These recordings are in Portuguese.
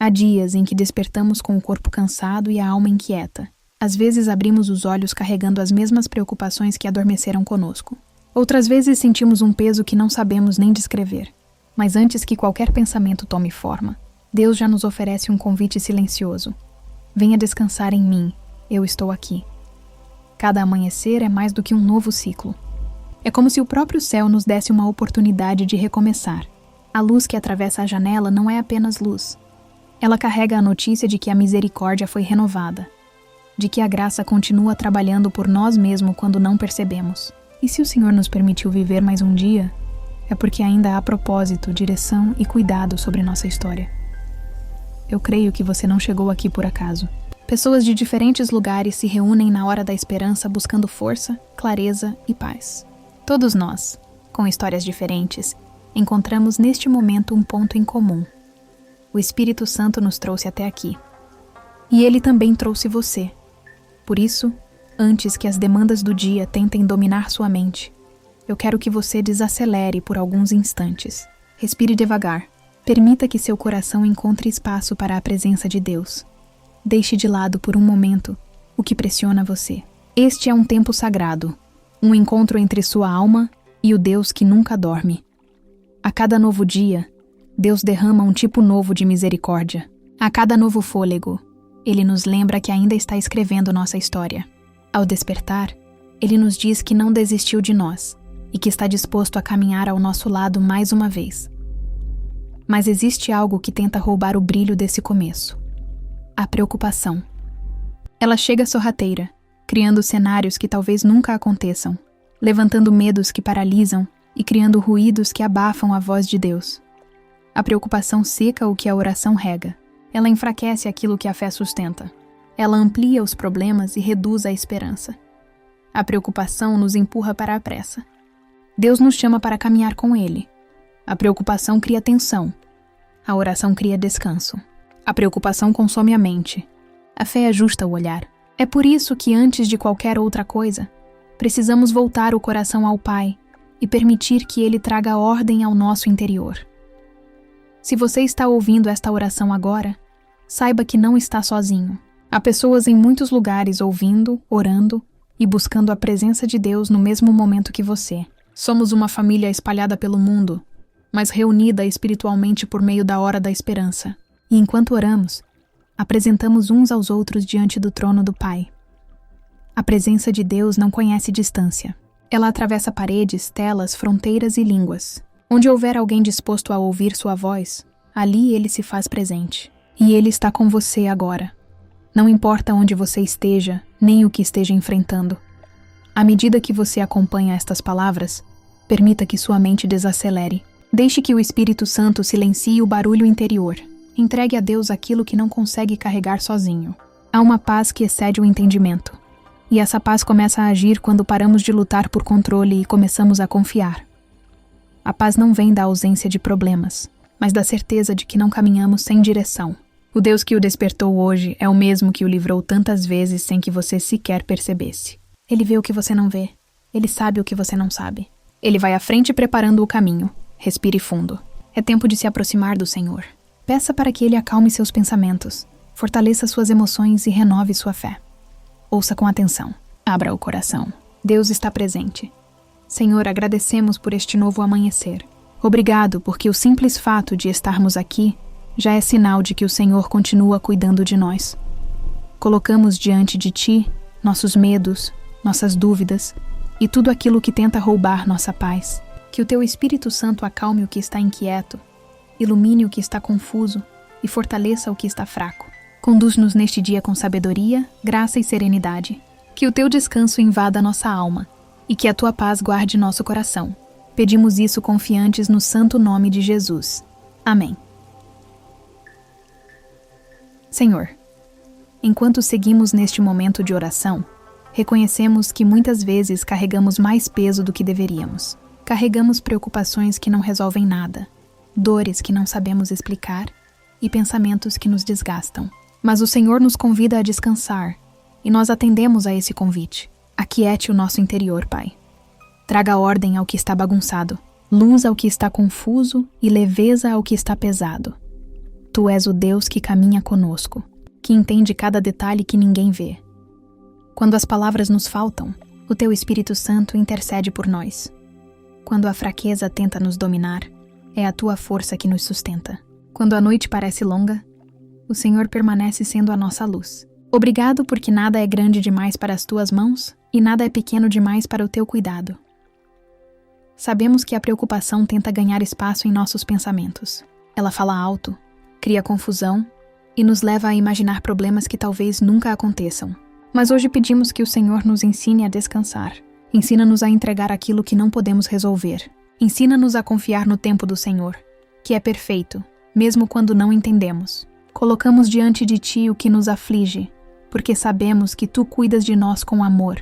Há dias em que despertamos com o corpo cansado e a alma inquieta. Às vezes abrimos os olhos carregando as mesmas preocupações que adormeceram conosco. Outras vezes sentimos um peso que não sabemos nem descrever. Mas antes que qualquer pensamento tome forma, Deus já nos oferece um convite silencioso. Venha descansar em mim, eu estou aqui. Cada amanhecer é mais do que um novo ciclo. É como se o próprio céu nos desse uma oportunidade de recomeçar. A luz que atravessa a janela não é apenas luz. Ela carrega a notícia de que a misericórdia foi renovada, de que a graça continua trabalhando por nós mesmos quando não percebemos. E se o Senhor nos permitiu viver mais um dia, é porque ainda há propósito, direção e cuidado sobre nossa história. Eu creio que você não chegou aqui por acaso. Pessoas de diferentes lugares se reúnem na hora da esperança buscando força, clareza e paz. Todos nós, com histórias diferentes, encontramos neste momento um ponto em comum. O Espírito Santo nos trouxe até aqui. E ele também trouxe você. Por isso, antes que as demandas do dia tentem dominar sua mente, eu quero que você desacelere por alguns instantes. Respire devagar. Permita que seu coração encontre espaço para a presença de Deus. Deixe de lado por um momento o que pressiona você. Este é um tempo sagrado, um encontro entre sua alma e o Deus que nunca dorme. A cada novo dia, Deus derrama um tipo novo de misericórdia. A cada novo fôlego, Ele nos lembra que ainda está escrevendo nossa história. Ao despertar, Ele nos diz que não desistiu de nós e que está disposto a caminhar ao nosso lado mais uma vez. Mas existe algo que tenta roubar o brilho desse começo. A preocupação. Ela chega sorrateira, criando cenários que talvez nunca aconteçam, levantando medos que paralisam e criando ruídos que abafam a voz de Deus. A preocupação seca o que a oração rega. Ela enfraquece aquilo que a fé sustenta. Ela amplia os problemas e reduz a esperança. A preocupação nos empurra para a pressa. Deus nos chama para caminhar com Ele. A preocupação cria tensão. A oração cria descanso. A preocupação consome a mente. A fé ajusta o olhar. É por isso que, antes de qualquer outra coisa, precisamos voltar o coração ao Pai e permitir que Ele traga ordem ao nosso interior. Se você está ouvindo esta oração agora, saiba que não está sozinho. Há pessoas em muitos lugares ouvindo, orando e buscando a presença de Deus no mesmo momento que você. Somos uma família espalhada pelo mundo, mas reunida espiritualmente por meio da hora da esperança. E enquanto oramos, apresentamos uns aos outros diante do trono do Pai. A presença de Deus não conhece distância. Ela atravessa paredes, telas, fronteiras e línguas. Onde houver alguém disposto a ouvir sua voz, ali Ele se faz presente. E Ele está com você agora. Não importa onde você esteja, nem o que esteja enfrentando. À medida que você acompanha estas palavras, permita que sua mente desacelere. Deixe que o Espírito Santo silencie o barulho interior. Entregue a Deus aquilo que não consegue carregar sozinho. Há uma paz que excede o entendimento. E essa paz começa a agir quando paramos de lutar por controle e começamos a confiar. A paz não vem da ausência de problemas, mas da certeza de que não caminhamos sem direção. O Deus que o despertou hoje é o mesmo que o livrou tantas vezes sem que você sequer percebesse. Ele vê o que você não vê. Ele sabe o que você não sabe. Ele vai à frente preparando o caminho. Respire fundo. É tempo de se aproximar do Senhor. Peça para que Ele acalme seus pensamentos, fortaleça suas emoções e renove sua fé. Ouça com atenção. Abra o coração. Deus está presente. Senhor, agradecemos por este novo amanhecer. Obrigado, porque o simples fato de estarmos aqui já é sinal de que o Senhor continua cuidando de nós. Colocamos diante de Ti nossos medos, nossas dúvidas e tudo aquilo que tenta roubar nossa paz. Que o Teu Espírito Santo acalme o que está inquieto, ilumine o que está confuso e fortaleça o que está fraco. Conduz-nos neste dia com sabedoria, graça e serenidade. Que o Teu descanso invada nossa alma e que a Tua paz guarde nosso coração. Pedimos isso confiantes no santo nome de Jesus. Amém. Senhor, enquanto seguimos neste momento de oração, reconhecemos que muitas vezes carregamos mais peso do que deveríamos. Carregamos preocupações que não resolvem nada, dores que não sabemos explicar e pensamentos que nos desgastam. Mas o Senhor nos convida a descansar e nós atendemos a esse convite. Aquiete o nosso interior, Pai. Traga ordem ao que está bagunçado, luz ao que está confuso e leveza ao que está pesado. Tu és o Deus que caminha conosco, que entende cada detalhe que ninguém vê. Quando as palavras nos faltam, o Teu Espírito Santo intercede por nós. Quando a fraqueza tenta nos dominar, é a Tua força que nos sustenta. Quando a noite parece longa, o Senhor permanece sendo a nossa luz. Obrigado porque nada é grande demais para as Tuas mãos e nada é pequeno demais para o Teu cuidado. Sabemos que a preocupação tenta ganhar espaço em nossos pensamentos. Ela fala alto, cria confusão e nos leva a imaginar problemas que talvez nunca aconteçam. Mas hoje pedimos que o Senhor nos ensine a descansar. Ensina-nos a entregar aquilo que não podemos resolver. Ensina-nos a confiar no tempo do Senhor, que é perfeito, mesmo quando não entendemos. Colocamos diante de Ti o que nos aflige, porque sabemos que Tu cuidas de nós com amor.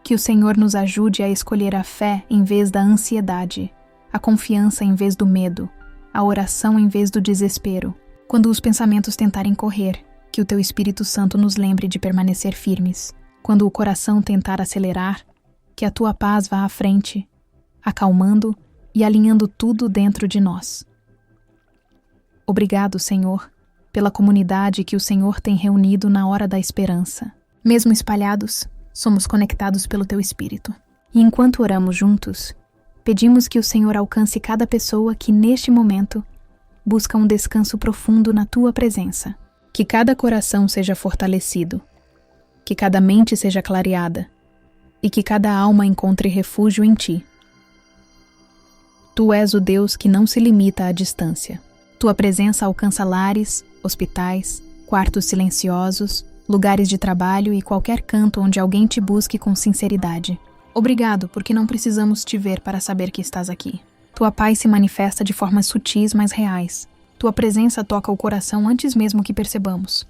Que o Senhor nos ajude a escolher a fé em vez da ansiedade, a confiança em vez do medo, a oração em vez do desespero. Quando os pensamentos tentarem correr, que o Teu Espírito Santo nos lembre de permanecer firmes. Quando o coração tentar acelerar, que a Tua paz vá à frente, acalmando e alinhando tudo dentro de nós. Obrigado, Senhor, pela comunidade que o Senhor tem reunido na hora da esperança. Mesmo espalhados, somos conectados pelo Teu Espírito. E enquanto oramos juntos, pedimos que o Senhor alcance cada pessoa que, neste momento, busca um descanso profundo na Tua presença. Que cada coração seja fortalecido, que cada mente seja clareada e que cada alma encontre refúgio em Ti. Tu és o Deus que não se limita à distância. Tua presença alcança lares, hospitais, quartos silenciosos, lugares de trabalho e qualquer canto onde alguém Te busque com sinceridade. Obrigado, porque não precisamos Te ver para saber que estás aqui. Tua paz se manifesta de formas sutis, mas reais. Tua presença toca o coração antes mesmo que percebamos.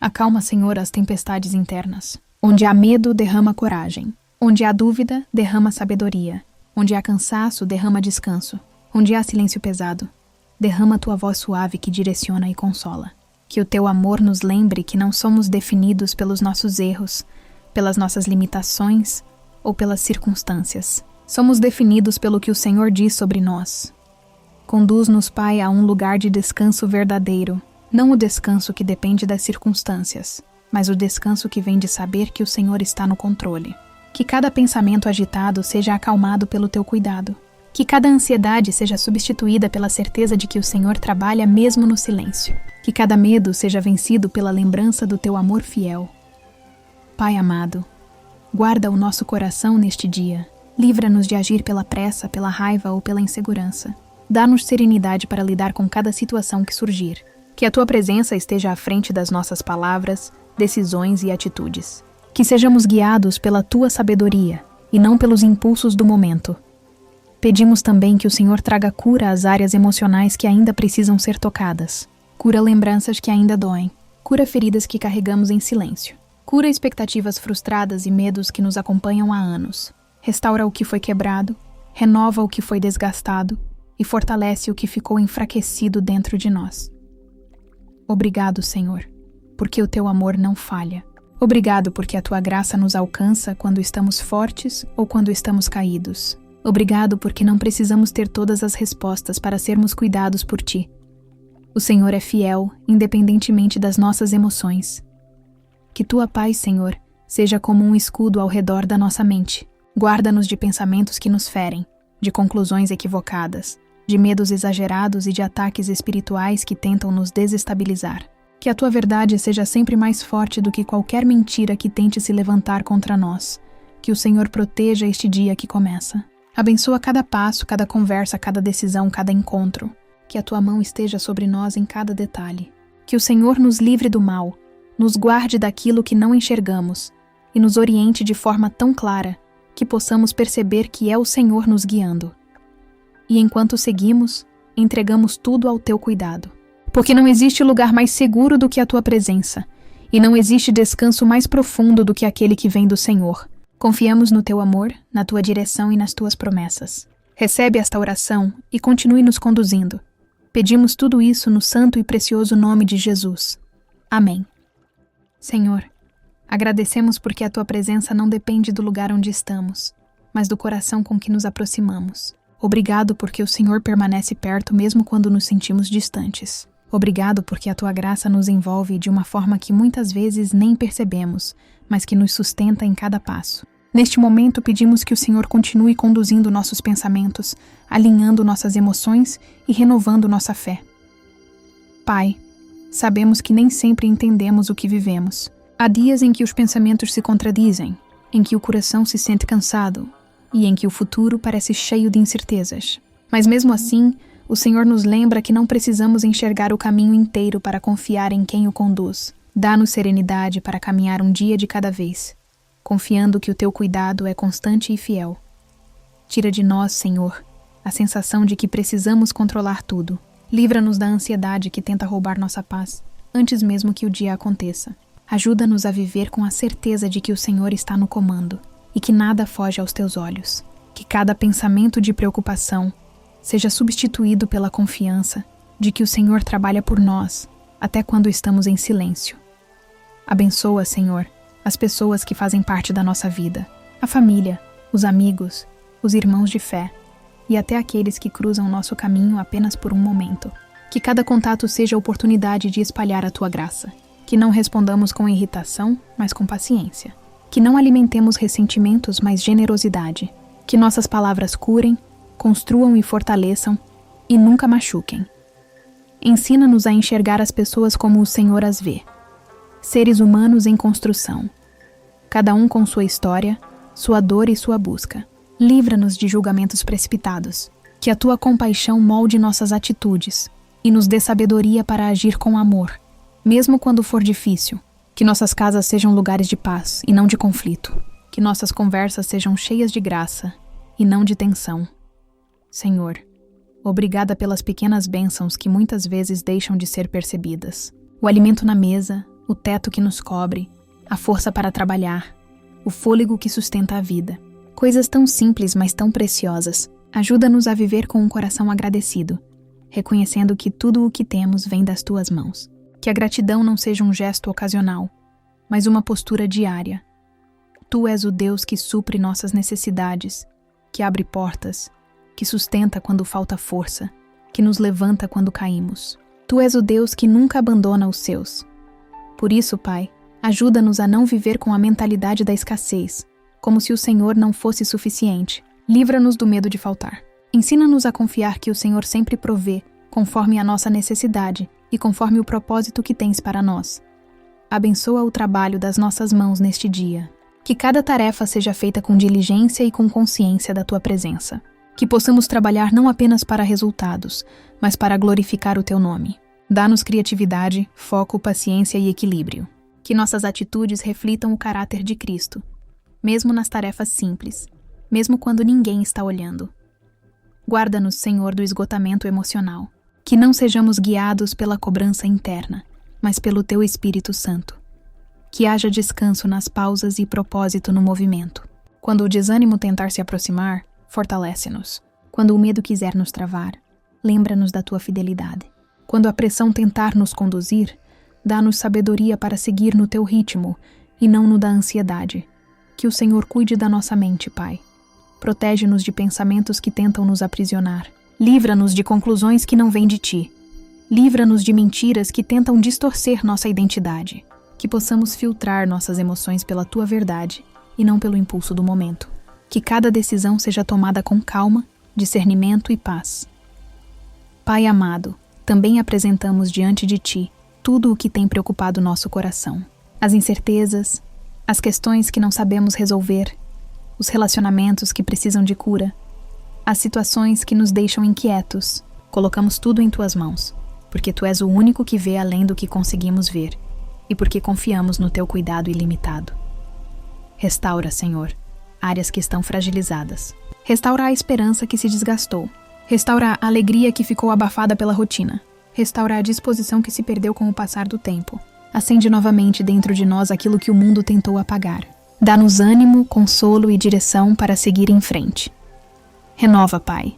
Acalma, Senhor, as tempestades internas. Onde há medo, derrama coragem. Onde há dúvida, derrama sabedoria. Onde há cansaço, derrama descanso. Onde há silêncio pesado, derrama Tua voz suave que direciona e consola. Que o Teu amor nos lembre que não somos definidos pelos nossos erros, pelas nossas limitações ou pelas circunstâncias. Somos definidos pelo que o Senhor diz sobre nós. Conduz-nos, Pai, a um lugar de descanso verdadeiro, não o descanso que depende das circunstâncias, mas o descanso que vem de saber que o Senhor está no controle. Que cada pensamento agitado seja acalmado pelo Teu cuidado. Que cada ansiedade seja substituída pela certeza de que o Senhor trabalha mesmo no silêncio. Que cada medo seja vencido pela lembrança do Teu amor fiel. Pai amado, guarda o nosso coração neste dia. Livra-nos de agir pela pressa, pela raiva ou pela insegurança. Dá-nos serenidade para lidar com cada situação que surgir. Que a Tua presença esteja à frente das nossas palavras, decisões e atitudes. Que sejamos guiados pela Tua sabedoria e não pelos impulsos do momento. Pedimos também que o Senhor traga cura às áreas emocionais que ainda precisam ser tocadas. Cura lembranças que ainda doem. Cura feridas que carregamos em silêncio. Cura expectativas frustradas e medos que nos acompanham há anos. Restaura o que foi quebrado, renova o que foi desgastado e fortalece o que ficou enfraquecido dentro de nós. Obrigado, Senhor, porque o Teu amor não falha. Obrigado porque a Tua graça nos alcança quando estamos fortes ou quando estamos caídos. Obrigado porque não precisamos ter todas as respostas para sermos cuidados por Ti. O Senhor é fiel, independentemente das nossas emoções. Que Tua paz, Senhor, seja como um escudo ao redor da nossa mente. Guarda-nos de pensamentos que nos ferem, de conclusões equivocadas, de medos exagerados e de ataques espirituais que tentam nos desestabilizar. Que a Tua verdade seja sempre mais forte do que qualquer mentira que tente se levantar contra nós. Que o Senhor proteja este dia que começa. Abençoa cada passo, cada conversa, cada decisão, cada encontro. Que a Tua mão esteja sobre nós em cada detalhe. Que o Senhor nos livre do mal, nos guarde daquilo que não enxergamos e nos oriente de forma tão clara que possamos perceber que é o Senhor nos guiando. E enquanto seguimos, entregamos tudo ao Teu cuidado. Porque não existe lugar mais seguro do que a Tua presença, e não existe descanso mais profundo do que aquele que vem do Senhor. Confiamos no Teu amor, na Tua direção e nas Tuas promessas. Recebe esta oração e continue nos conduzindo. Pedimos tudo isso no santo e precioso nome de Jesus. Amém. Senhor, agradecemos porque a Tua presença não depende do lugar onde estamos, mas do coração com que nos aproximamos. Obrigado porque o Senhor permanece perto mesmo quando nos sentimos distantes. Obrigado porque a tua graça nos envolve de uma forma que muitas vezes nem percebemos, mas que nos sustenta em cada passo. Neste momento, pedimos que o Senhor continue conduzindo nossos pensamentos, alinhando nossas emoções e renovando nossa fé. Pai, sabemos que nem sempre entendemos o que vivemos. Há dias em que os pensamentos se contradizem, em que o coração se sente cansado e em que o futuro parece cheio de incertezas. Mas mesmo assim, o Senhor nos lembra que não precisamos enxergar o caminho inteiro para confiar em quem o conduz. Dá-nos serenidade para caminhar um dia de cada vez, confiando que o teu cuidado é constante e fiel. Tira de nós, Senhor, a sensação de que precisamos controlar tudo. Livra-nos da ansiedade que tenta roubar nossa paz, antes mesmo que o dia aconteça. Ajuda-nos a viver com a certeza de que o Senhor está no comando e que nada foge aos teus olhos. Que cada pensamento de preocupação seja substituído pela confiança de que o Senhor trabalha por nós, até quando estamos em silêncio. Abençoa, Senhor, as pessoas que fazem parte da nossa vida, a família, os amigos, os irmãos de fé e até aqueles que cruzam nosso caminho apenas por um momento. Que cada contato seja oportunidade de espalhar a tua graça. Que não respondamos com irritação, mas com paciência. Que não alimentemos ressentimentos, mas generosidade. Que nossas palavras curem, construam e fortaleçam e nunca machuquem. Ensina-nos a enxergar as pessoas como o Senhor as vê. Seres humanos em construção. Cada um com sua história, sua dor e sua busca. Livra-nos de julgamentos precipitados. Que a tua compaixão molde nossas atitudes e nos dê sabedoria para agir com amor, mesmo quando for difícil. Que nossas casas sejam lugares de paz e não de conflito. Que nossas conversas sejam cheias de graça e não de tensão. Senhor, obrigada pelas pequenas bênçãos que muitas vezes deixam de ser percebidas. O alimento na mesa, o teto que nos cobre, a força para trabalhar, o fôlego que sustenta a vida. Coisas tão simples, mas tão preciosas. Ajuda-nos a viver com um coração agradecido, reconhecendo que tudo o que temos vem das tuas mãos. Que a gratidão não seja um gesto ocasional, mas uma postura diária. Tu és o Deus que supre nossas necessidades, que abre portas, que sustenta quando falta força, que nos levanta quando caímos. Tu és o Deus que nunca abandona os seus. Por isso, Pai, ajuda-nos a não viver com a mentalidade da escassez, como se o Senhor não fosse suficiente. Livra-nos do medo de faltar. Ensina-nos a confiar que o Senhor sempre provê, conforme a nossa necessidade e conforme o propósito que tens para nós. Abençoa o trabalho das nossas mãos neste dia. Que cada tarefa seja feita com diligência e com consciência da tua presença. Que possamos trabalhar não apenas para resultados, mas para glorificar o teu nome. Dá-nos criatividade, foco, paciência e equilíbrio. Que nossas atitudes reflitam o caráter de Cristo, mesmo nas tarefas simples, mesmo quando ninguém está olhando. Guarda-nos, Senhor, do esgotamento emocional. Que não sejamos guiados pela cobrança interna, mas pelo teu Espírito Santo. Que haja descanso nas pausas e propósito no movimento. Quando o desânimo tentar se aproximar, fortalece-nos. Quando o medo quiser nos travar, lembra-nos da tua fidelidade. Quando a pressão tentar nos conduzir, dá-nos sabedoria para seguir no teu ritmo e não no da ansiedade. Que o Senhor cuide da nossa mente, Pai. Protege-nos de pensamentos que tentam nos aprisionar. Livra-nos de conclusões que não vêm de ti. Livra-nos de mentiras que tentam distorcer nossa identidade. Que possamos filtrar nossas emoções pela tua verdade e não pelo impulso do momento. Que cada decisão seja tomada com calma, discernimento e paz. Pai amado, também apresentamos diante de ti tudo o que tem preocupado nosso coração. As incertezas, as questões que não sabemos resolver, os relacionamentos que precisam de cura, as situações que nos deixam inquietos. Colocamos tudo em tuas mãos, porque tu és o único que vê além do que conseguimos ver e porque confiamos no teu cuidado ilimitado. Restaura, Senhor, áreas que estão fragilizadas. Restaura a esperança que se desgastou. Restaura a alegria que ficou abafada pela rotina. Restaura a disposição que se perdeu com o passar do tempo. Acende novamente dentro de nós aquilo que o mundo tentou apagar. Dá-nos ânimo, consolo e direção para seguir em frente. Renova, Pai,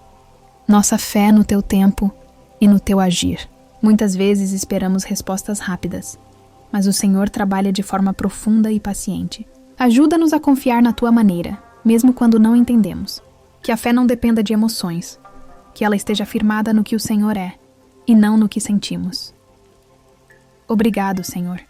nossa fé no teu tempo e no teu agir. Muitas vezes esperamos respostas rápidas, mas o Senhor trabalha de forma profunda e paciente. Ajuda-nos a confiar na tua maneira, mesmo quando não entendemos. Que a fé não dependa de emoções, que ela esteja firmada no que o Senhor é, e não no que sentimos. Obrigado, Senhor,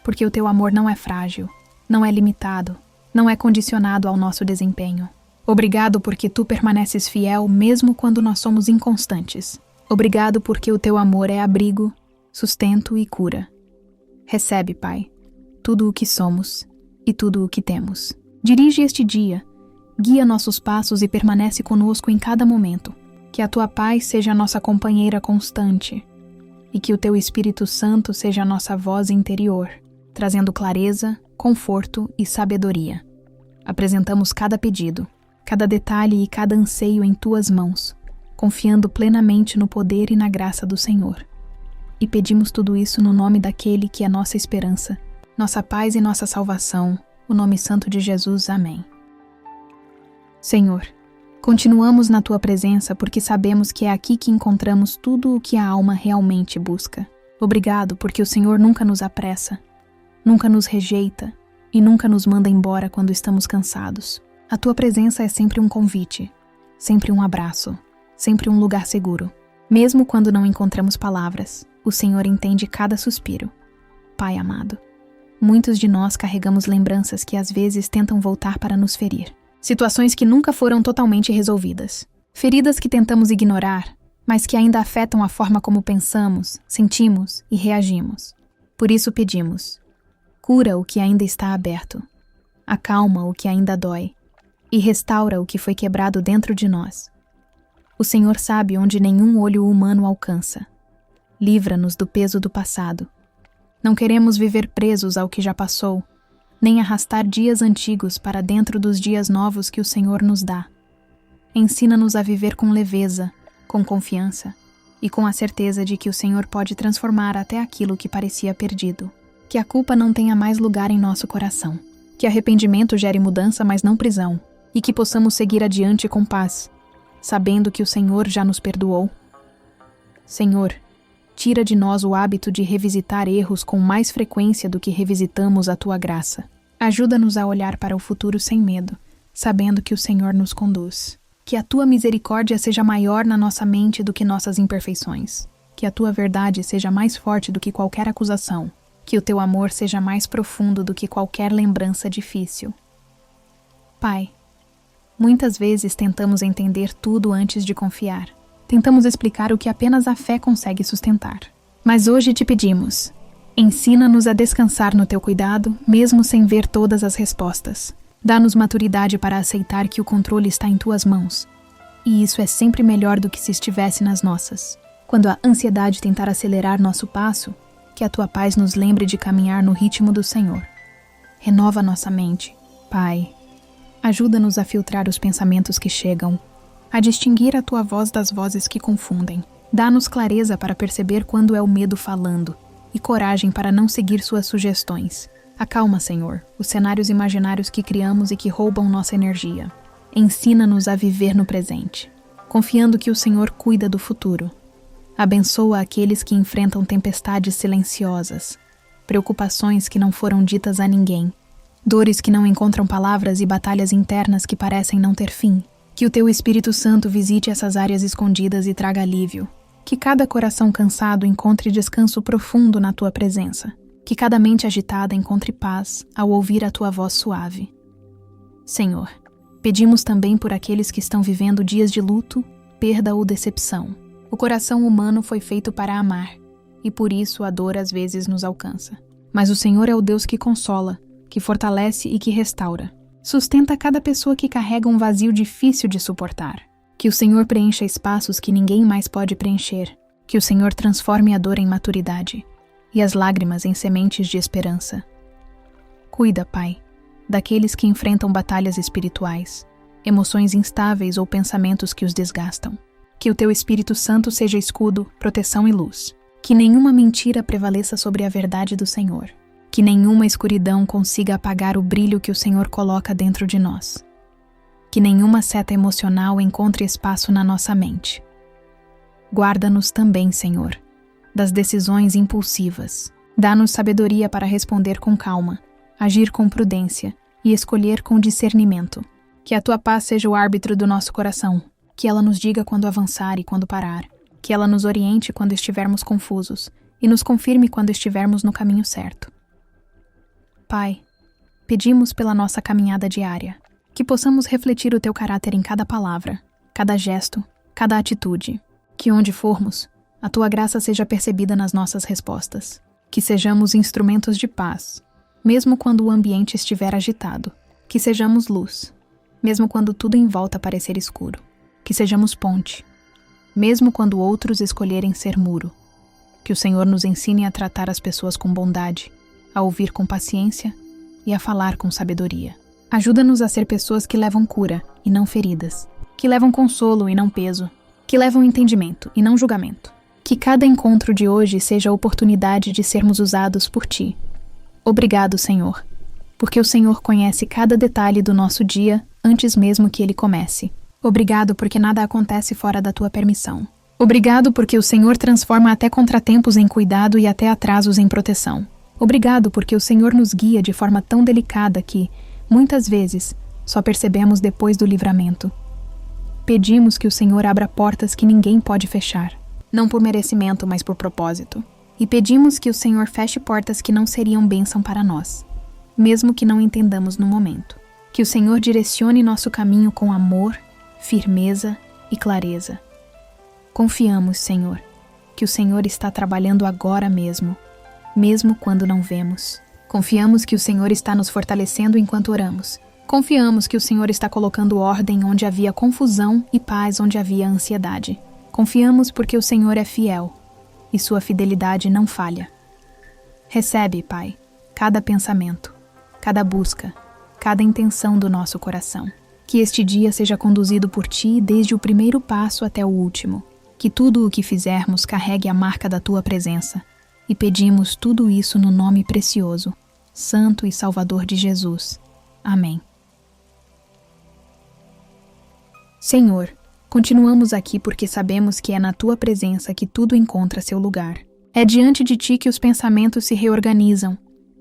porque o teu amor não é frágil, não é limitado, não é condicionado ao nosso desempenho. Obrigado porque tu permaneces fiel mesmo quando nós somos inconstantes. Obrigado porque o teu amor é abrigo, sustento e cura. Recebe, Pai, tudo o que somos e tudo o que temos. Dirige este dia, guia nossos passos e permanece conosco em cada momento. Que a tua paz seja a nossa companheira constante e que o teu Espírito Santo seja a nossa voz interior, trazendo clareza, conforto e sabedoria. Apresentamos cada pedido, cada detalhe e cada anseio em tuas mãos, confiando plenamente no poder e na graça do Senhor. E pedimos tudo isso no nome daquele que é nossa esperança, nossa paz e nossa salvação, o nome santo de Jesus. Amém. Senhor, continuamos na tua presença porque sabemos que é aqui que encontramos tudo o que a alma realmente busca. Obrigado porque o Senhor nunca nos apressa, nunca nos rejeita e nunca nos manda embora quando estamos cansados. A tua presença é sempre um convite, sempre um abraço, sempre um lugar seguro. Mesmo quando não encontramos palavras, o Senhor entende cada suspiro. Pai amado, muitos de nós carregamos lembranças que às vezes tentam voltar para nos ferir. Situações que nunca foram totalmente resolvidas. Feridas que tentamos ignorar, mas que ainda afetam a forma como pensamos, sentimos e reagimos. Por isso pedimos: cura o que ainda está aberto, acalma o que ainda dói e restaura o que foi quebrado dentro de nós. O Senhor sabe onde nenhum olho humano alcança. Livra-nos do peso do passado. Não queremos viver presos ao que já passou, nem arrastar dias antigos para dentro dos dias novos que o Senhor nos dá. Ensina-nos a viver com leveza, com confiança e com a certeza de que o Senhor pode transformar até aquilo que parecia perdido. Que a culpa não tenha mais lugar em nosso coração. Que arrependimento gere mudança, mas não prisão. E que possamos seguir adiante com paz, sabendo que o Senhor já nos perdoou. Senhor, tira de nós o hábito de revisitar erros com mais frequência do que revisitamos a tua graça. Ajuda-nos a olhar para o futuro sem medo, sabendo que o Senhor nos conduz. Que a tua misericórdia seja maior na nossa mente do que nossas imperfeições. Que a tua verdade seja mais forte do que qualquer acusação. Que o teu amor seja mais profundo do que qualquer lembrança difícil. Pai, muitas vezes tentamos entender tudo antes de confiar. Tentamos explicar o que apenas a fé consegue sustentar. Mas hoje te pedimos: ensina-nos a descansar no teu cuidado, mesmo sem ver todas as respostas. Dá-nos maturidade para aceitar que o controle está em tuas mãos. E isso é sempre melhor do que se estivesse nas nossas. Quando a ansiedade tentar acelerar nosso passo, que a tua paz nos lembre de caminhar no ritmo do Senhor. Renova nossa mente, Pai. Ajuda-nos a filtrar os pensamentos que chegam, a distinguir a tua voz das vozes que confundem. Dá-nos clareza para perceber quando é o medo falando e coragem para não seguir suas sugestões. Acalma, Senhor, os cenários imaginários que criamos e que roubam nossa energia. Ensina-nos a viver no presente, confiando que o Senhor cuida do futuro. Abençoa aqueles que enfrentam tempestades silenciosas, preocupações que não foram ditas a ninguém, dores que não encontram palavras e batalhas internas que parecem não ter fim. Que o teu Espírito Santo visite essas áreas escondidas e traga alívio. Que cada coração cansado encontre descanso profundo na tua presença. Que cada mente agitada encontre paz ao ouvir a tua voz suave. Senhor, pedimos também por aqueles que estão vivendo dias de luto, perda ou decepção. O coração humano foi feito para amar, e por isso a dor às vezes nos alcança. Mas o Senhor é o Deus que consola, que fortalece e que restaura. Sustenta cada pessoa que carrega um vazio difícil de suportar. Que o Senhor preencha espaços que ninguém mais pode preencher. Que o Senhor transforme a dor em maturidade e as lágrimas em sementes de esperança. Cuida, Pai, daqueles que enfrentam batalhas espirituais, emoções instáveis ou pensamentos que os desgastam. Que o teu Espírito Santo seja escudo, proteção e luz. Que nenhuma mentira prevaleça sobre a verdade do Senhor. Que nenhuma escuridão consiga apagar o brilho que o Senhor coloca dentro de nós. Que nenhuma seta emocional encontre espaço na nossa mente. Guarda-nos também, Senhor, das decisões impulsivas. Dá-nos sabedoria para responder com calma, agir com prudência e escolher com discernimento. Que a tua paz seja o árbitro do nosso coração. Que ela nos diga quando avançar e quando parar. Que ela nos oriente quando estivermos confusos e nos confirme quando estivermos no caminho certo. Pai, pedimos pela nossa caminhada diária, que possamos refletir o Teu caráter em cada palavra, cada gesto, cada atitude, que onde formos, a Tua graça seja percebida nas nossas respostas, que sejamos instrumentos de paz, mesmo quando o ambiente estiver agitado, que sejamos luz, mesmo quando tudo em volta parecer escuro, que sejamos ponte, mesmo quando outros escolherem ser muro, que o Senhor nos ensine a tratar as pessoas com bondade, a ouvir com paciência e a falar com sabedoria. Ajuda-nos a ser pessoas que levam cura e não feridas, que levam consolo e não peso, que levam entendimento e não julgamento. Que cada encontro de hoje seja a oportunidade de sermos usados por Ti. Obrigado, Senhor, porque o Senhor conhece cada detalhe do nosso dia antes mesmo que ele comece. Obrigado porque nada acontece fora da Tua permissão. Obrigado porque o Senhor transforma até contratempos em cuidado e até atrasos em proteção. Obrigado porque o Senhor nos guia de forma tão delicada que, muitas vezes, só percebemos depois do livramento. Pedimos que o Senhor abra portas que ninguém pode fechar, não por merecimento, mas por propósito. E pedimos que o Senhor feche portas que não seriam bênção para nós, mesmo que não entendamos no momento. Que o Senhor direcione nosso caminho com amor, firmeza e clareza. Confiamos, Senhor, que o Senhor está trabalhando agora mesmo quando não vemos. Confiamos que o Senhor está nos fortalecendo enquanto oramos. Confiamos que o Senhor está colocando ordem onde havia confusão e paz onde havia ansiedade. Confiamos porque o Senhor é fiel e sua fidelidade não falha. Recebe, Pai, cada pensamento, cada busca, cada intenção do nosso coração. Que este dia seja conduzido por Ti desde o primeiro passo até o último. Que tudo o que fizermos carregue a marca da Tua presença. E pedimos tudo isso no nome precioso, santo e salvador de Jesus. Amém. Senhor, continuamos aqui porque sabemos que é na Tua presença que tudo encontra seu lugar. É diante de Ti que os pensamentos se reorganizam,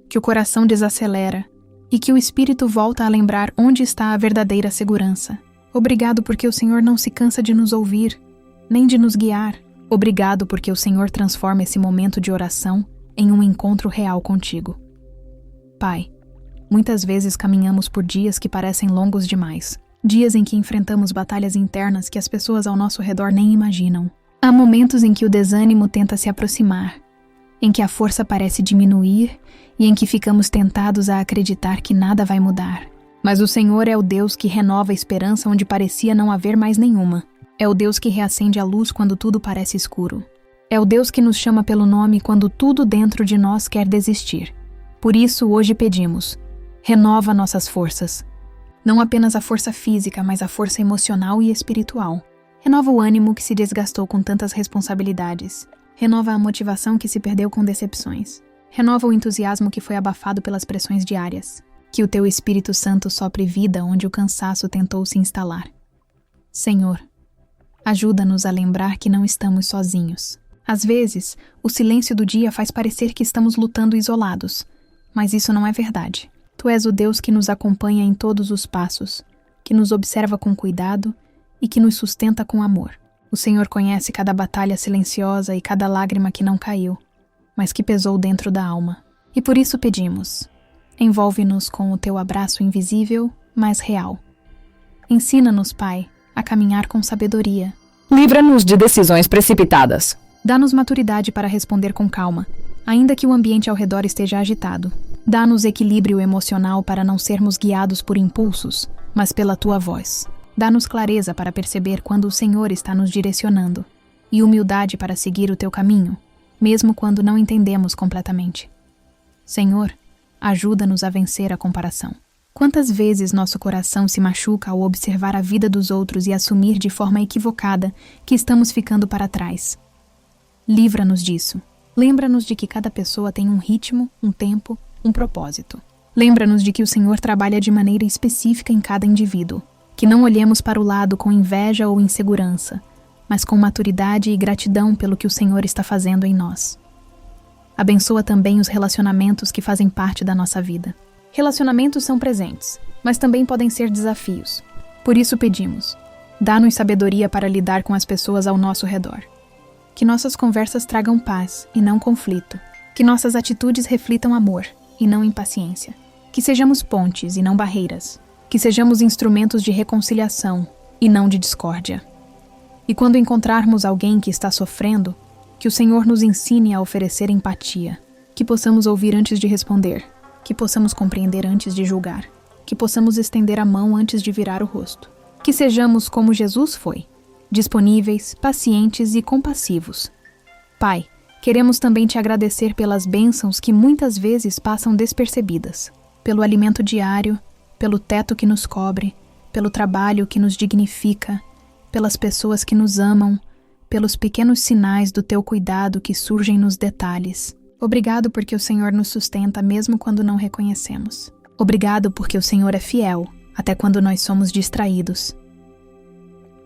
que o coração desacelera e que o espírito volta a lembrar onde está a verdadeira segurança. Obrigado porque o Senhor não se cansa de nos ouvir, nem de nos guiar. Obrigado porque o Senhor transforma esse momento de oração em um encontro real contigo. Pai, muitas vezes caminhamos por dias que parecem longos demais. Dias em que enfrentamos batalhas internas que as pessoas ao nosso redor nem imaginam. Há momentos em que o desânimo tenta se aproximar, em que a força parece diminuir e em que ficamos tentados a acreditar que nada vai mudar. Mas o Senhor é o Deus que renova a esperança onde parecia não haver mais nenhuma. É o Deus que reacende a luz quando tudo parece escuro. É o Deus que nos chama pelo nome quando tudo dentro de nós quer desistir. Por isso, hoje pedimos: renova nossas forças. Não apenas a força física, mas a força emocional e espiritual. Renova o ânimo que se desgastou com tantas responsabilidades. Renova a motivação que se perdeu com decepções. Renova o entusiasmo que foi abafado pelas pressões diárias. Que o Teu Espírito Santo sopre vida onde o cansaço tentou se instalar. Senhor, ajuda-nos a lembrar que não estamos sozinhos. Às vezes, o silêncio do dia faz parecer que estamos lutando isolados, mas isso não é verdade. Tu és o Deus que nos acompanha em todos os passos, que nos observa com cuidado e que nos sustenta com amor. O Senhor conhece cada batalha silenciosa e cada lágrima que não caiu, mas que pesou dentro da alma. E por isso pedimos: envolve-nos com o Teu abraço invisível, mas real. Ensina-nos, Pai, a caminhar com sabedoria. Livra-nos de decisões precipitadas. Dá-nos maturidade para responder com calma, ainda que o ambiente ao redor esteja agitado. Dá-nos equilíbrio emocional para não sermos guiados por impulsos, mas pela Tua voz. Dá-nos clareza para perceber quando o Senhor está nos direcionando, e humildade para seguir o Teu caminho, mesmo quando não entendemos completamente. Senhor, ajuda-nos a vencer a comparação. Quantas vezes nosso coração se machuca ao observar a vida dos outros e assumir de forma equivocada que estamos ficando para trás. Livra-nos disso. Lembra-nos de que cada pessoa tem um ritmo, um tempo, um propósito. Lembra-nos de que o Senhor trabalha de maneira específica em cada indivíduo. Que não olhemos para o lado com inveja ou insegurança, mas com maturidade e gratidão pelo que o Senhor está fazendo em nós. Abençoa também os relacionamentos que fazem parte da nossa vida. Relacionamentos são presentes, mas também podem ser desafios. Por isso pedimos: dá-nos sabedoria para lidar com as pessoas ao nosso redor. Que nossas conversas tragam paz e não conflito. Que nossas atitudes reflitam amor e não impaciência. Que sejamos pontes e não barreiras. Que sejamos instrumentos de reconciliação e não de discórdia. E quando encontrarmos alguém que está sofrendo, que o Senhor nos ensine a oferecer empatia. Que possamos ouvir antes de responder. Que possamos compreender antes de julgar. Que possamos estender a mão antes de virar o rosto. Que sejamos como Jesus foi, disponíveis, pacientes e compassivos. Pai, queremos também te agradecer pelas bênçãos que muitas vezes passam despercebidas. Pelo alimento diário, pelo teto que nos cobre, pelo trabalho que nos dignifica, pelas pessoas que nos amam, pelos pequenos sinais do teu cuidado que surgem nos detalhes. Obrigado porque o Senhor nos sustenta mesmo quando não reconhecemos. Obrigado porque o Senhor é fiel, até quando nós somos distraídos.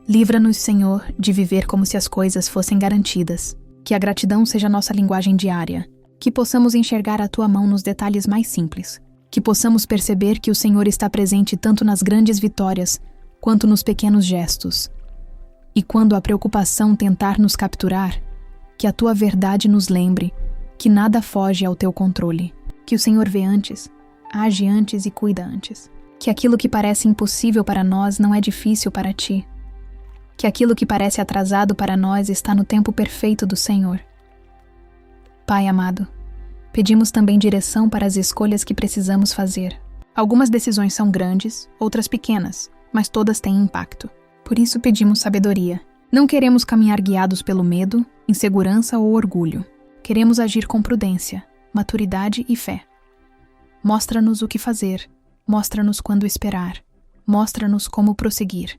Livra-nos, Senhor, de viver como se as coisas fossem garantidas. Que a gratidão seja nossa linguagem diária. Que possamos enxergar a tua mão nos detalhes mais simples. Que possamos perceber que o Senhor está presente tanto nas grandes vitórias, quanto nos pequenos gestos. E quando a preocupação tentar nos capturar, que a tua verdade nos lembre que nada foge ao teu controle. Que o Senhor vê antes, age antes e cuida antes. Que aquilo que parece impossível para nós não é difícil para ti. Que aquilo que parece atrasado para nós está no tempo perfeito do Senhor. Pai amado, pedimos também direção para as escolhas que precisamos fazer. Algumas decisões são grandes, outras pequenas, mas todas têm impacto. Por isso pedimos sabedoria. Não queremos caminhar guiados pelo medo, insegurança ou orgulho. Queremos agir com prudência, maturidade e fé. Mostra-nos o que fazer, mostra-nos quando esperar, mostra-nos como prosseguir.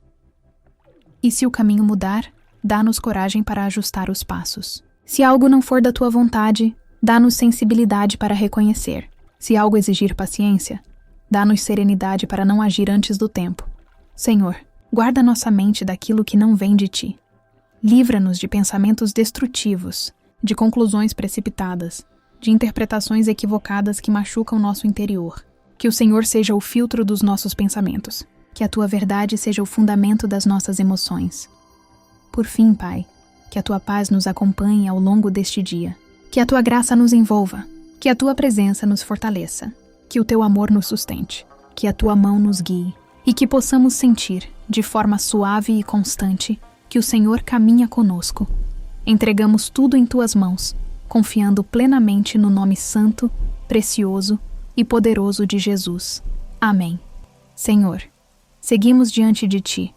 E se o caminho mudar, dá-nos coragem para ajustar os passos. Se algo não for da tua vontade, dá-nos sensibilidade para reconhecer. Se algo exigir paciência, dá-nos serenidade para não agir antes do tempo. Senhor, guarda nossa mente daquilo que não vem de ti. Livra-nos de pensamentos destrutivos, de conclusões precipitadas, de interpretações equivocadas que machucam nosso interior. Que o Senhor seja o filtro dos nossos pensamentos. Que a tua verdade seja o fundamento das nossas emoções. Por fim, Pai, que a tua paz nos acompanhe ao longo deste dia. Que a tua graça nos envolva. Que a tua presença nos fortaleça. Que o teu amor nos sustente. Que a tua mão nos guie. E que possamos sentir, de forma suave e constante, que o Senhor caminha conosco. Entregamos tudo em tuas mãos, confiando plenamente no nome santo, precioso e poderoso de Jesus. Amém. Senhor, seguimos diante de ti,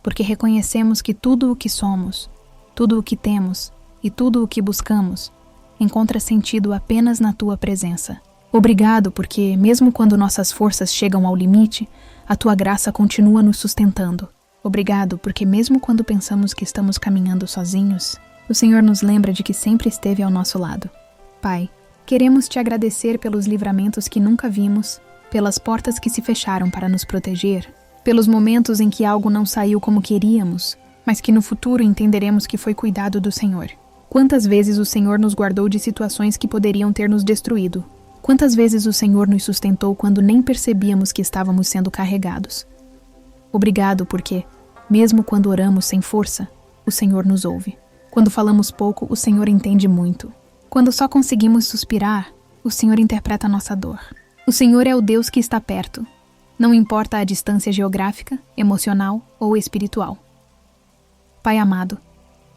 porque reconhecemos que tudo o que somos, tudo o que temos e tudo o que buscamos encontra sentido apenas na tua presença. Obrigado porque, mesmo quando nossas forças chegam ao limite, a tua graça continua nos sustentando. Obrigado porque, mesmo quando pensamos que estamos caminhando sozinhos, o Senhor nos lembra de que sempre esteve ao nosso lado. Pai, queremos te agradecer pelos livramentos que nunca vimos, pelas portas que se fecharam para nos proteger, pelos momentos em que algo não saiu como queríamos, mas que no futuro entenderemos que foi cuidado do Senhor. Quantas vezes o Senhor nos guardou de situações que poderiam ter nos destruído? Quantas vezes o Senhor nos sustentou quando nem percebíamos que estávamos sendo carregados? Obrigado porque, mesmo quando oramos sem força, o Senhor nos ouve. Quando falamos pouco, o Senhor entende muito. Quando só conseguimos suspirar, o Senhor interpreta a nossa dor. O Senhor é o Deus que está perto. Não importa a distância geográfica, emocional ou espiritual. Pai amado,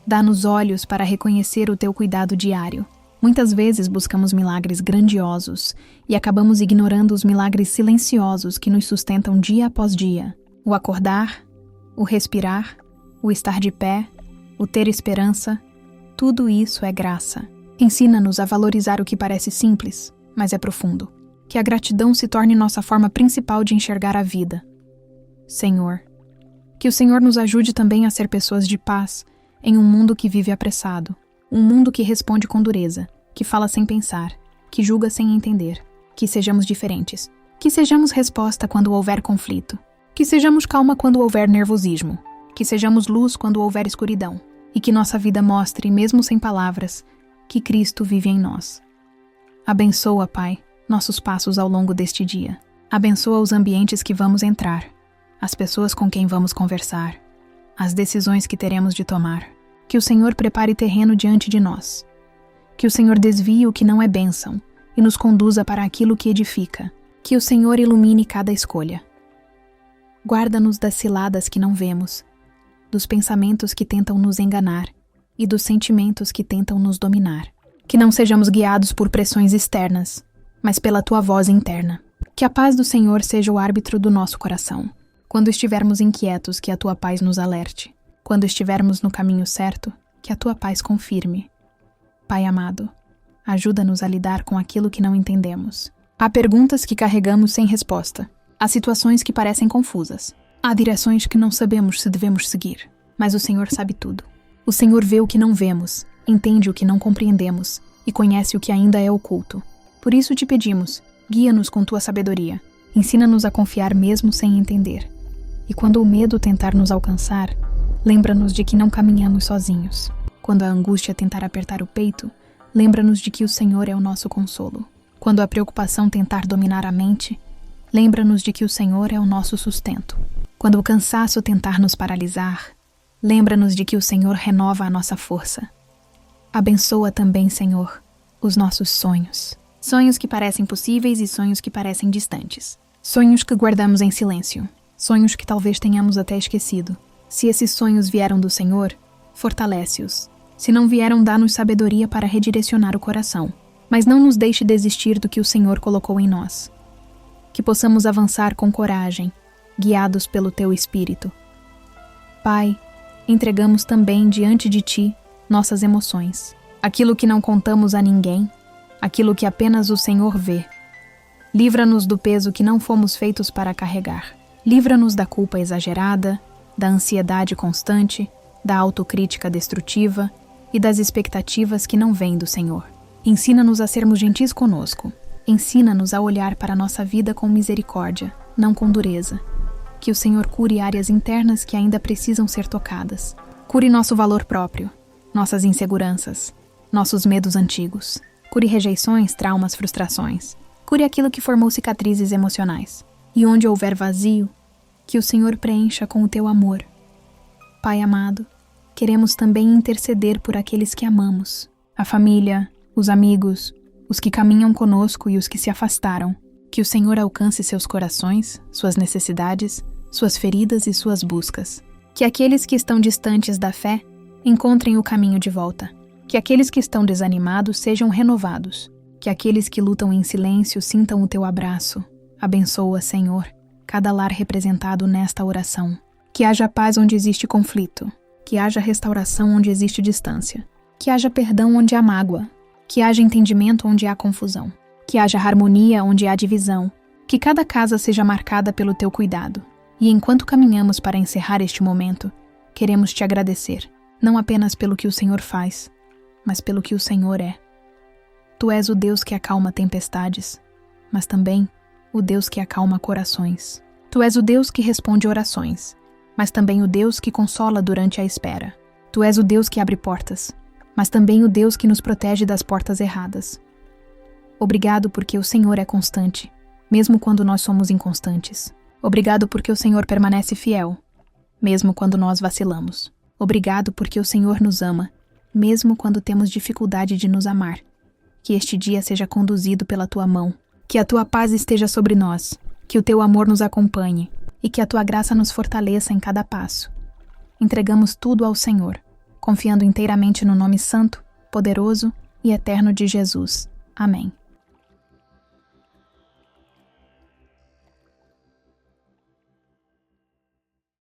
dá-nos olhos para reconhecer o teu cuidado diário. Muitas vezes buscamos milagres grandiosos e acabamos ignorando os milagres silenciosos que nos sustentam dia após dia. O acordar, o respirar, o estar de pé, o ter esperança, tudo isso é graça. Ensina-nos a valorizar o que parece simples, mas é profundo. Que a gratidão se torne nossa forma principal de enxergar a vida. Senhor, que o Senhor nos ajude também a ser pessoas de paz em um mundo que vive apressado. Um mundo que responde com dureza, que fala sem pensar, que julga sem entender. Que sejamos diferentes. Que sejamos resposta quando houver conflito. Que sejamos calma quando houver nervosismo. Que sejamos luz quando houver escuridão. E que nossa vida mostre, mesmo sem palavras, que Cristo vive em nós. Abençoa, Pai, nossos passos ao longo deste dia. Abençoa os ambientes que vamos entrar, as pessoas com quem vamos conversar, as decisões que teremos de tomar. Que o Senhor prepare terreno diante de nós. Que o Senhor desvie o que não é bênção e nos conduza para aquilo que edifica. Que o Senhor ilumine cada escolha. Guarda-nos das ciladas que não vemos, dos pensamentos que tentam nos enganar e dos sentimentos que tentam nos dominar. Que não sejamos guiados por pressões externas, mas pela tua voz interna. Que a paz do Senhor seja o árbitro do nosso coração. Quando estivermos inquietos, que a tua paz nos alerte. Quando estivermos no caminho certo, que a tua paz confirme. Pai amado, ajuda-nos a lidar com aquilo que não entendemos. Há perguntas que carregamos sem resposta. Há situações que parecem confusas. Há direções que não sabemos se devemos seguir. Mas o Senhor sabe tudo. O Senhor vê o que não vemos, entende o que não compreendemos e conhece o que ainda é oculto. Por isso te pedimos, guia-nos com tua sabedoria. Ensina-nos a confiar mesmo sem entender. E quando o medo tentar nos alcançar, lembra-nos de que não caminhamos sozinhos. Quando a angústia tentar apertar o peito, lembra-nos de que o Senhor é o nosso consolo. Quando a preocupação tentar dominar a mente, lembra-nos de que o Senhor é o nosso sustento. Quando o cansaço tentar nos paralisar, lembra-nos de que o Senhor renova a nossa força. Abençoa também, Senhor, os nossos sonhos. Sonhos que parecem possíveis e sonhos que parecem distantes. Sonhos que guardamos em silêncio. Sonhos que talvez tenhamos até esquecido. Se esses sonhos vieram do Senhor, fortalece-os. Se não vieram, dá-nos sabedoria para redirecionar o coração. Mas não nos deixe desistir do que o Senhor colocou em nós. Que possamos avançar com coragem, guiados pelo Teu Espírito. Pai, entregamos também diante de Ti nossas emoções. Aquilo que não contamos a ninguém, aquilo que apenas o Senhor vê. Livra-nos do peso que não fomos feitos para carregar. Livra-nos da culpa exagerada, da ansiedade constante, da autocrítica destrutiva e das expectativas que não vêm do Senhor. Ensina-nos a sermos gentis conosco. Ensina-nos a olhar para a nossa vida com misericórdia, não com dureza. Que o Senhor cure áreas internas que ainda precisam ser tocadas. Cure nosso valor próprio, nossas inseguranças, nossos medos antigos. Cure rejeições, traumas, frustrações. Cure aquilo que formou cicatrizes emocionais. E onde houver vazio, que o Senhor preencha com o Teu amor. Pai amado, queremos também interceder por aqueles que amamos. A família, os amigos, os que caminham conosco e os que se afastaram. Que o Senhor alcance seus corações, suas necessidades, suas feridas e suas buscas. Que aqueles que estão distantes da fé encontrem o caminho de volta. Que aqueles que estão desanimados sejam renovados. Que aqueles que lutam em silêncio sintam o Teu abraço. Abençoa, Senhor, cada lar representado nesta oração. Que haja paz onde existe conflito. Que haja restauração onde existe distância. Que haja perdão onde há mágoa. Que haja entendimento onde há confusão. Que haja harmonia onde há divisão. Que cada casa seja marcada pelo Teu cuidado. E enquanto caminhamos para encerrar este momento, queremos Te agradecer, não apenas pelo que o Senhor faz, mas pelo que o Senhor é. Tu és o Deus que acalma tempestades, mas também o Deus que acalma corações. Tu és o Deus que responde orações, mas também o Deus que consola durante a espera. Tu és o Deus que abre portas, mas também o Deus que nos protege das portas erradas. Obrigado porque o Senhor é constante, mesmo quando nós somos inconstantes. Obrigado porque o Senhor permanece fiel, mesmo quando nós vacilamos. Obrigado porque o Senhor nos ama, mesmo quando temos dificuldade de nos amar. Que este dia seja conduzido pela Tua mão. Que a Tua paz esteja sobre nós. Que o Teu amor nos acompanhe. E que a Tua graça nos fortaleça em cada passo. Entregamos tudo ao Senhor, confiando inteiramente no nome santo, poderoso e eterno de Jesus. Amém.